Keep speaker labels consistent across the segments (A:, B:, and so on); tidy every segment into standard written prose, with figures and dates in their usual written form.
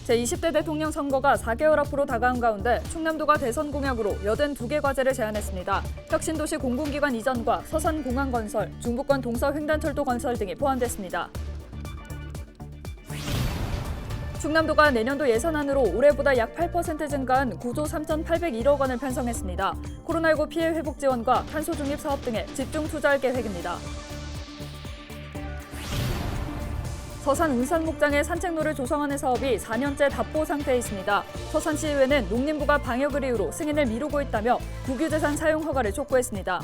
A: 제20대 대통령 선거가 4개월 앞으로 다가온 가운데 충남도가 대선 공약으로 82개 과제를 제안했습니다. 혁신도시 공공기관 이전과 서산공항 건설, 중부권 동서횡단철도 건설 등이 포함됐습니다. 충남도가 내년도 예산안으로 올해보다 약 8% 증가한 9조 3,801억 원을 편성했습니다. 코로나19 피해 회복 지원과 탄소 중립 사업 등에 집중 투자할 계획입니다. 서산 운산목장의 산책로를 조성하는 사업이 4년째 답보 상태에 있습니다. 서산시의회는 농림부가 방역을 이유로 승인을 미루고 있다며 국유재산 사용 허가를 촉구했습니다.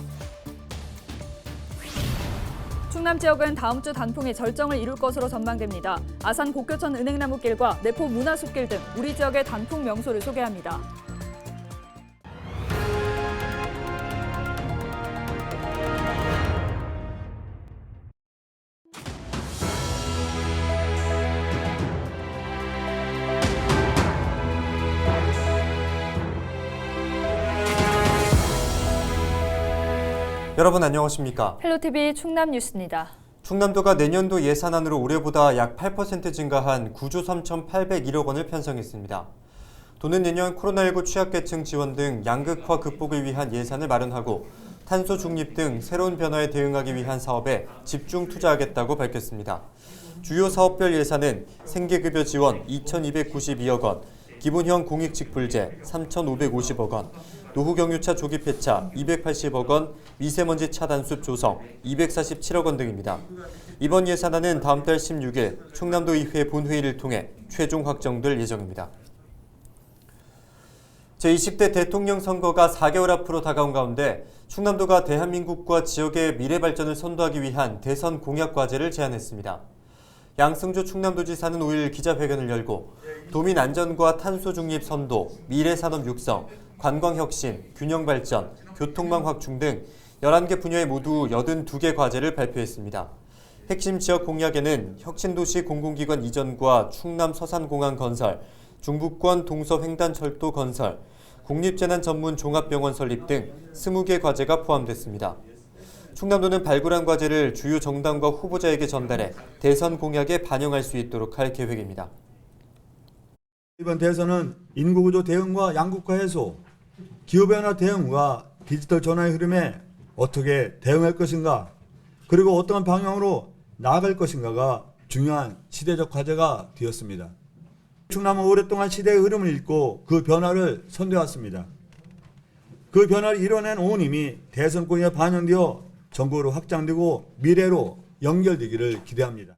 A: 충남 지역은 다음 주 단풍이 절정을 이룰 것으로 전망됩니다. 아산 곡교천 은행나무길과 내포 문화숲길 등 우리 지역의 단풍 명소를 소개합니다.
B: 여러분 안녕하십니까?
A: 헬로티비 충남 뉴스입니다.
B: 충남도가 내년도 예산안으로 올해보다 약 8% 증가한 9조 3,801억 원을 편성했습니다. 도는 내년 코로나19 취약계층 지원 등 양극화 극복을 위한 예산을 마련하고 탄소 중립 등 새로운 변화에 대응하기 위한 사업에 집중 투자하겠다고 밝혔습니다. 주요 사업별 예산은 생계급여 지원 2,292억 원, 기본형 공익직불제 3,550억 원, 노후경유차 조기 폐차 280억 원, 미세먼지 차단숲 조성 247억 원 등입니다. 이번 예산안은 다음 달 16일 충남도의회 본회의를 통해 최종 확정될 예정입니다. 제20대 대통령 선거가 4개월 앞으로 다가온 가운데 충남도가 대한민국과 지역의 미래 발전을 선도하기 위한 대선 공약 과제를 제안했습니다. 양승조 충남도지사는 5일 기자회견을 열고 도민 안전과 탄소 중립 선도, 미래 산업 육성, 관광 혁신, 균형 발전, 교통망 확충 등 11개 분야의 모두 82개 과제를 발표했습니다. 핵심 지역 공약에는 혁신도시 공공기관 이전과 충남 서산공항 건설, 중부권 동서횡단철도 건설, 국립재난 전문 종합병원 설립 등 20개 과제가 포함됐습니다. 충남도는 발굴한 과제를 주요 정당과 후보자에게 전달해 대선 공약에 반영할 수 있도록 할 계획입니다.
C: 이번 대선은 인구구조 대응과 양극화 해소, 기후변화 대응과 디지털 전환의 흐름에 어떻게 대응할 것인가, 그리고 어떤 방향으로 나아갈 것인가가 중요한 시대적 과제가 되었습니다. 충남은 오랫동안 시대의 흐름을 읽고 그 변화를 선도해왔습니다. 그 변화를 이뤄낸 오님이 대선 공약에 반영되어 전국으로 확장되고 미래로 연결되기를 기대합니다.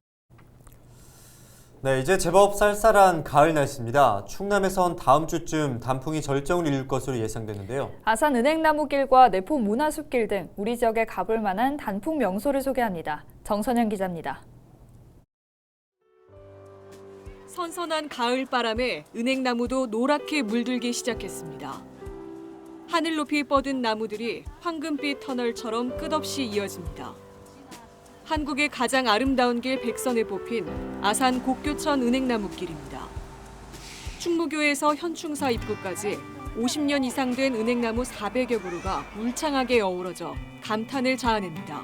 B: 네, 이제 제법 쌀쌀한 가을 날씨입니다. 충남에선 다음 주쯤 단풍이 절정을 이룰 것으로 예상되는데요.
A: 아산 은행나무길과 내포 문화숲길 등 우리 지역에 가볼 만한 단풍 명소를 소개합니다. 정선영 기자입니다.
D: 선선한 가을 바람에 은행나무도 노랗게 물들기 시작했습니다. 하늘 높이 뻗은 나무들이 황금빛 터널처럼 끝없이 이어집니다. 한국의 가장 아름다운 길 백선에 뽑힌 아산 곡교천 은행나무길입니다. 충무교에서 현충사 입구까지 50년 이상 된 은행나무 400여 그루가 울창하게 어우러져 감탄을 자아냅니다.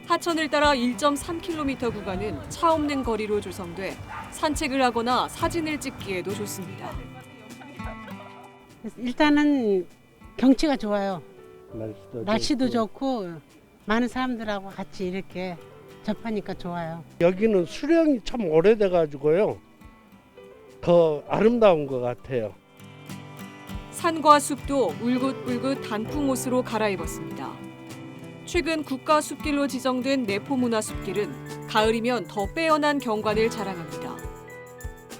D: 하천을 따라 1.3km 구간은 차 없는 거리로 조성돼 산책을 하거나 사진을 찍기에도 좋습니다.
E: 일단은 경치가 좋아요. 날씨도 좋고 많은 사람들하고 같이 이렇게 접하니까 좋아요.
F: 여기는 수령이 참 오래돼가지고요. 더 아름다운 것 같아요.
D: 산과 숲도 울긋불긋 단풍옷으로 갈아입었습니다. 최근 국가숲길로 지정된 내포문화숲길은 가을이면 더 빼어난 경관을 자랑합니다.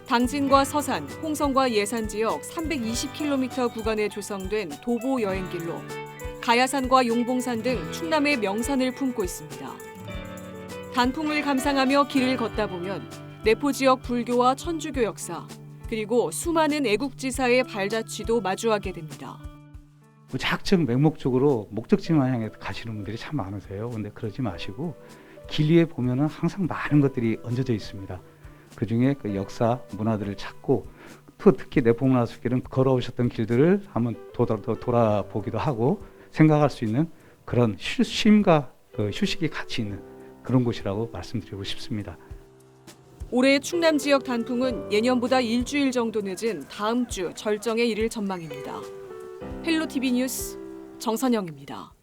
D: 당진과 서산, 홍성과 예산 지역 320km 구간에 조성된 도보 여행길로 가야산과 용봉산 등 충남의 명산을 품고 있습니다. 단풍을 감상하며 길을 걷다 보면 내포 지역 불교와 천주교 역사, 그리고 수많은 애국지사의 발자취도 마주하게 됩니다.
G: 무작정 맹목적으로 목적지만 향해 가시는 분들이 참 많으세요. 근데 그러지 마시고 길 위에 보면은 항상 많은 것들이 얹어져 있습니다. 그중에 그 역사, 문화들을 찾고 또 특히 내포문화숲길은 걸어오셨던 길들을 한번 돌아보기도 하고 생각할 수 있는 그런 쉼과 휴식이 같이 있는 그런 곳이라고 말씀드리고 싶습니다.
D: 올해 충남 지역 단풍은 예년보다 일주일 정도 늦은 다음 주 절정에 이를 전망입니다. 헬로티비 뉴스 정선영입니다.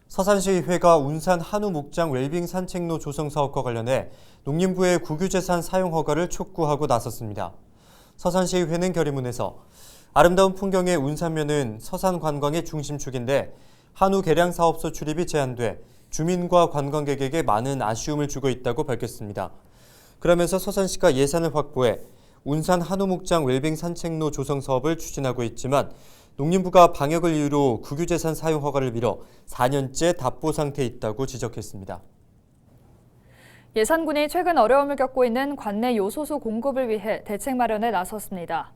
B: 서산시의회가 운산 한우 목장 웰빙 산책로 조성 사업과 관련해 농림부의 국유재산 사용 허가를 촉구하고 나섰습니다. 서산시의회는 결의문에서 아름다운 풍경의 운산면은 서산 관광의 중심축인데 한우 개량 사업소 출입이 제한돼 주민과 관광객에게 많은 아쉬움을 주고 있다고 밝혔습니다. 그러면서 서산시가 예산을 확보해 운산 한우 목장 웰빙 산책로 조성 사업을 추진하고 있지만 농림부가 방역을 이유로 국유재산 사용 허가를 미뤄 4년째 답보 상태에 있다고 지적했습니다.
A: 예산군이 최근 어려움을 겪고 있는 관내 요소수 공급을 위해 대책 마련에 나섰습니다.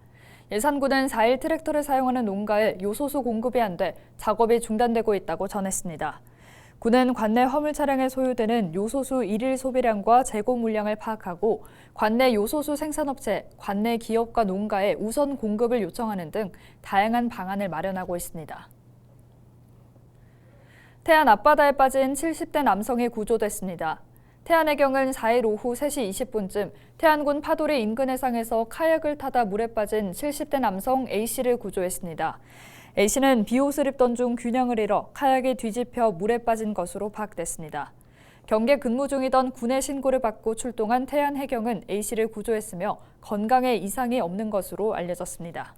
A: 예산군은 4일 트랙터를 사용하는 농가에 요소수 공급이 안 돼 작업이 중단되고 있다고 전했습니다. 군은 관내 화물 차량에 소요되는 요소수 일일 소비량과 재고 물량을 파악하고 관내 요소수 생산업체, 관내 기업과 농가에 우선 공급을 요청하는 등 다양한 방안을 마련하고 있습니다. 태안 앞바다에 빠진 70대 남성이 구조됐습니다. 태안해경은 4일 오후 3시 20분쯤 태안군 파도리 인근 해상에서 카약을 타다 물에 빠진 70대 남성 A씨를 구조했습니다. A씨는 비옷을 입던 중 균형을 잃어 카약이 뒤집혀 물에 빠진 것으로 파악됐습니다. 경계 근무 중이던 군의 신고를 받고 출동한 태안해경은 A씨를 구조했으며 건강에 이상이 없는 것으로 알려졌습니다.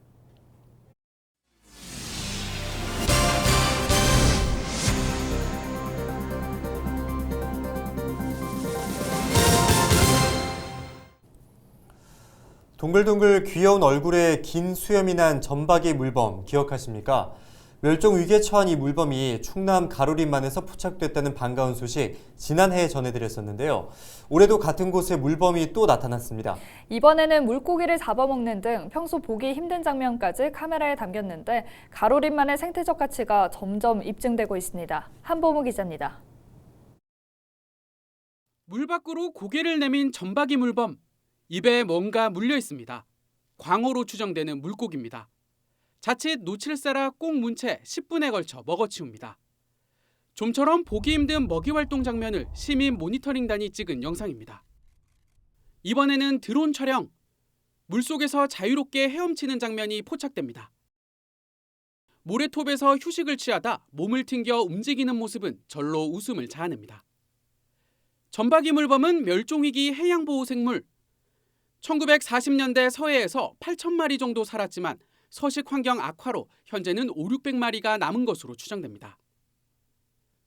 B: 동글동글 귀여운 얼굴에 긴 수염이 난 점박이 물범 기억하십니까? 멸종 위기에 처한 이 물범이 충남 가로림만에서 포착됐다는 반가운 소식 지난해에 전해드렸었는데요. 올해도 같은 곳에 물범이 또 나타났습니다.
A: 이번에는 물고기를 잡아먹는 등 평소 보기 힘든 장면까지 카메라에 담겼는데 가로림만의 생태적 가치가 점점 입증되고 있습니다. 한보무 기자입니다.
H: 물 밖으로 고개를 내민 점박이 물범. 입에 뭔가 물려 있습니다. 광어로 추정되는 물고기입니다. 자칫 놓칠세라 꼭 문 채 10분에 걸쳐 먹어치웁니다. 좀처럼 보기 힘든 먹이 활동 장면을 시민 모니터링단이 찍은 영상입니다. 이번에는 드론 촬영. 물속에서 자유롭게 헤엄치는 장면이 포착됩니다. 모래톱에서 휴식을 취하다 몸을 튕겨 움직이는 모습은 절로 웃음을 자아냅니다. 점박이 물범은 멸종위기 해양보호생물. 1940년대 서해에서 8,000마리 정도 살았지만 서식 환경 악화로 현재는 500~600마리가 남은 것으로 추정됩니다.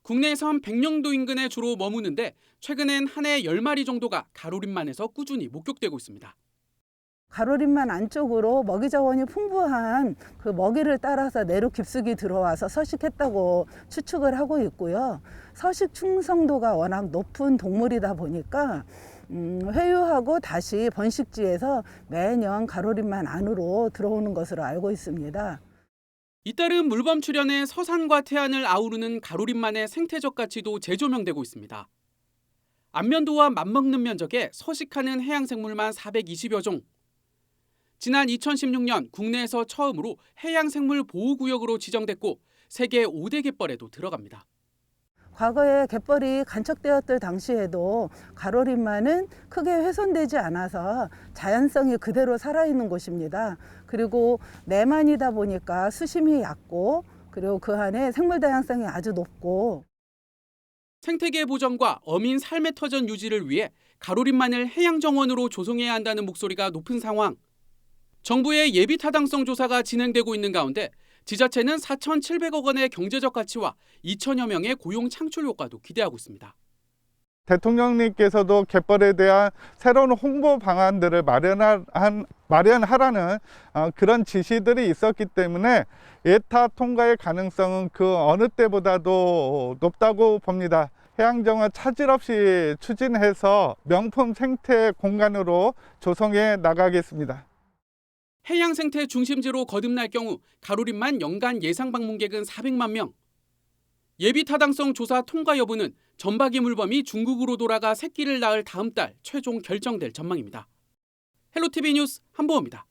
H: 국내에선 백령도 인근에 주로 머무는데 최근엔 한 해 10마리 정도가 가로림만에서 꾸준히 목격되고 있습니다.
I: 가로림만 안쪽으로 먹이 자원이 풍부한 그 먹이를 따라서 내륙 깊숙이 들어와서 서식했다고 추측을 하고 있고요. 서식 충성도가 워낙 높은 동물이다 보니까 회유하고 다시 번식지에서 매년 가로림만 안으로 들어오는 것으로 알고 있습니다.
H: 잇따른 물범 출현에 서산과 태안을 아우르는 가로림만의 생태적 가치도 재조명되고 있습니다. 안면도와 맞먹는 면적에 서식하는 해양생물만 420여 종. 지난 2016년 국내에서 처음으로 해양생물 보호구역으로 지정됐고 세계 5대 갯벌에도 들어갑니다.
I: 과거에 갯벌이 간척되었을 당시에도 가로림만은 크게 훼손되지 않아서 자연성이 그대로 살아있는 곳입니다. 그리고 내만이다 보니까 수심이 얕고 그리고 그 안에 생물 다양성이 아주 높고
H: 생태계 보전과 어민 삶의 터전 유지를 위해 가로림만을 해양정원으로 조성해야 한다는 목소리가 높은 상황. 정부의 예비 타당성 조사가 진행되고 있는 가운데 지자체는 4,700억 원의 경제적 가치와 2천여 명의 고용 창출 효과도 기대하고 있습니다.
J: 대통령님께서도 갯벌에 대한 새로운 홍보 방안들을 마련하라는 그런 지시들이 있었기 때문에 예타 통과의 가능성은 그 어느 때보다도 높다고 봅니다. 해양정원 차질 없이 추진해서 명품 생태 공간으로 조성해 나가겠습니다.
H: 해양 생태 중심지로 거듭날 경우 가로림만 연간 예상 방문객은 400만 명. 예비 타당성 조사 통과 여부는 점박이 물범이 중국으로 돌아가 새끼를 낳을 다음 달 최종 결정될 전망입니다. 헬로티비 뉴스 한보호입니다.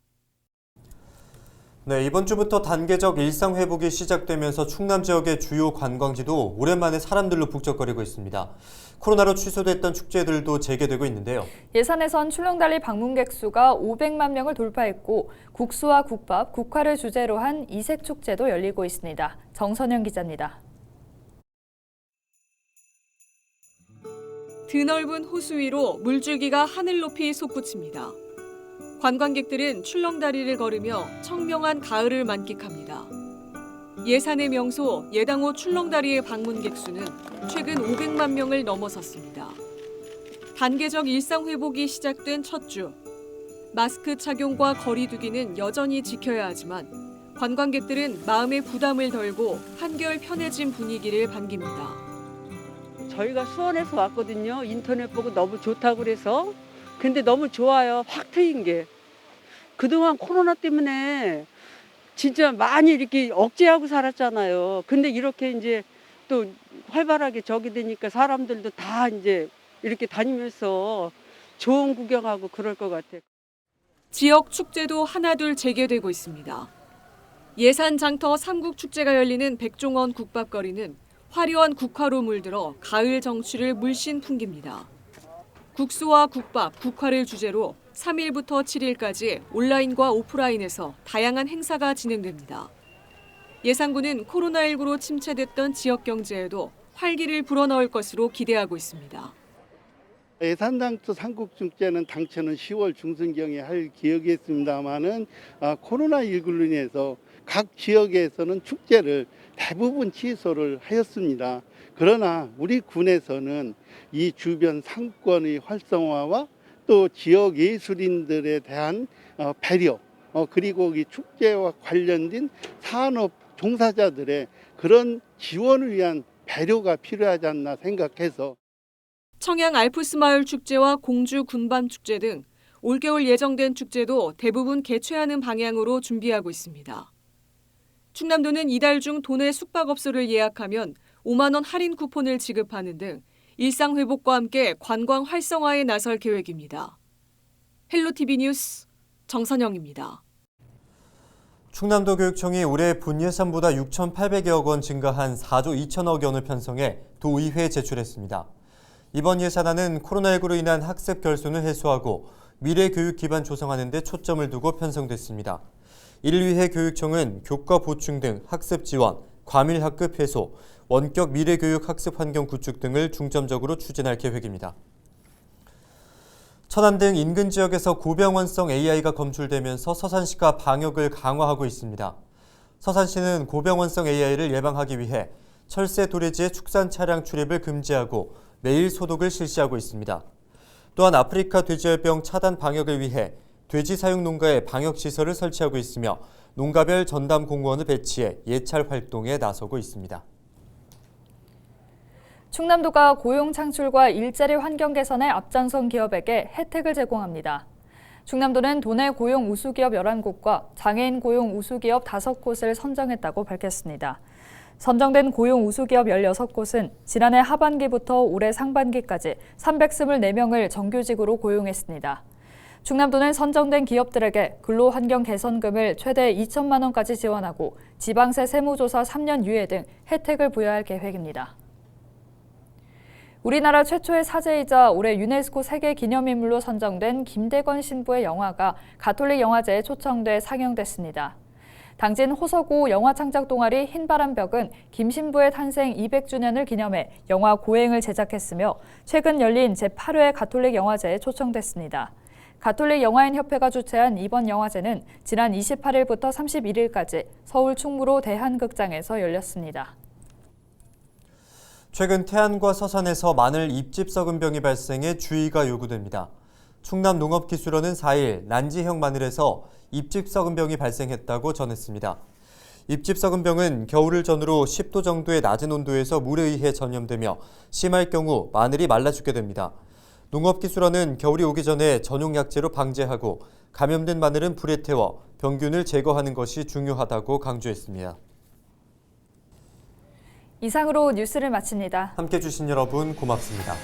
B: 네, 이번 주부터 단계적 일상 회복이 시작되면서 충남 지역의 주요 관광지도 오랜만에 사람들로 북적거리고 있습니다. 코로나로 취소됐던 축제들도 재개되고 있는데요.
A: 예산에선 출렁다리 방문객 수가 500만 명을 돌파했고 국수와 국밥, 국화를 주제로 한 이색 축제도 열리고 있습니다. 정선영 기자입니다.
D: 드넓은 호수 위로 물줄기가 하늘 높이 솟구칩니다. 관광객들은 출렁다리를 걸으며 청명한 가을을 만끽합니다. 예산의 명소 예당호 출렁다리의 방문객 수는 최근 500만 명을 넘어섰습니다. 단계적 일상 회복이 시작된 첫 주. 마스크 착용과 거리 두기는 여전히 지켜야 하지만 관광객들은 마음의 부담을 덜고 한결 편해진 분위기를 반깁니다.
K: 저희가 수원에서 왔거든요. 인터넷 보고 너무 좋다고 그래서. 근데 너무 좋아요. 확 트인 게. 그동안 코로나 때문에 진짜 많이 이렇게 억제하고 살았잖아요. 근데 이렇게 이제 또 활발하게 저기 되니까 사람들도 다 이제 이렇게 다니면서 좋은 구경하고 그럴 것 같아요.
D: 지역 축제도 하나둘 재개되고 있습니다. 예산 장터 삼국축제가 열리는 백종원 국밥거리는 화려한 국화로 물들어 가을 정취를 물씬 풍깁니다. 국수와 국밥, 국화를 주제로 3일부터 7일까지 온라인과 오프라인에서 다양한 행사가 진행됩니다. 예산군은 코로나19로 침체됐던 지역 경제에도 활기를 불어넣을 것으로 기대하고 있습니다.
F: 예산장터 삼국축제는 당초는 10월 중순경에 할 계획이었습니다마는 코로나19로 인해서 각 지역에서는 축제를 대부분 취소를 하였습니다. 그러나 우리 군에서는 이 주변 상권의 활성화와 또 지역 예술인들에 대한 배려, 그리고 이 축제와 관련된 산업 종사자들의 그런 지원을 위한 배려가 필요하지 않나 생각해서
D: 청양 알프스마을 축제와 공주 군밤 축제 등 올겨울 예정된 축제도 대부분 개최하는 방향으로 준비하고 있습니다. 충남도는 이달 중 도내 숙박업소를 예약하면 5만 원 할인 쿠폰을 지급하는 등 일상 회복과 함께 관광 활성화에 나설 계획입니다. 헬로티비 뉴스 정선영입니다.
B: 충남도 교육청이 올해 분예산보다 6,800여억 원 증가한 4조 2천억 원을 편성해 도의회에 제출했습니다. 이번 예산안은 코로나19로 인한 학습 결손을 해소하고 미래 교육 기반 조성하는 데 초점을 두고 편성됐습니다. 이를 위해 교육청은 교과 보충 등 학습 지원, 과밀 학급 해소, 원격 미래 교육 학습 환경 구축 등을 중점적으로 추진할 계획입니다. 천안 등 인근 지역에서 고병원성 AI가 검출되면서 서산시가 방역을 강화하고 있습니다. 서산시는 고병원성 AI를 예방하기 위해 철새 도래지의 축산 차량 출입을 금지하고 매일 소독을 실시하고 있습니다. 또한 아프리카 돼지열병 차단 방역을 위해 돼지 사육 농가에 방역시설을 설치하고 있으며 농가별 전담 공무원을 배치해 예찰 활동에 나서고 있습니다.
A: 충남도가 고용 창출과 일자리 환경 개선에 앞장선 기업에게 혜택을 제공합니다. 충남도는 도내 고용 우수기업 11곳과 장애인 고용 우수기업 5곳을 선정했다고 밝혔습니다. 선정된 고용 우수기업 16곳은 지난해 하반기부터 올해 상반기까지 324명을 정규직으로 고용했습니다. 충남도는 선정된 기업들에게 근로환경 개선금을 최대 2천만 원까지 지원하고 지방세 세무조사 3년 유예 등 혜택을 부여할 계획입니다. 우리나라 최초의 사제이자 올해 유네스코 세계기념인물로 선정된 김대건 신부의 영화가 가톨릭 영화제에 초청돼 상영됐습니다. 당진 호서고 영화창작 동아리 흰바람벽은 김 신부의 탄생 200주년을 기념해 영화 고행을 제작했으며 최근 열린 제8회 가톨릭 영화제에 초청됐습니다. 가톨릭 영화인협회가 주최한 이번 영화제는 지난 28일부터 31일까지 서울 충무로 대한극장에서 열렸습니다.
B: 최근 태안과 서산에서 마늘 잎집 썩은병이 발생해 주의가 요구됩니다. 충남농업기술원은 4일 난지형 마늘에서 잎집 썩은병이 발생했다고 전했습니다. 잎집 썩은병은 겨울을 전후로 10도 정도의 낮은 온도에서 물에 의해 전염되며 심할 경우 마늘이 말라 죽게 됩니다. 농업기술원은 겨울이 오기 전에 전용약재로 방제하고 감염된 마늘은 불에 태워 병균을 제거하는 것이 중요하다고 강조했습니다.
A: 이상으로 뉴스를 마칩니다.
B: 함께해 주신 여러분 고맙습니다.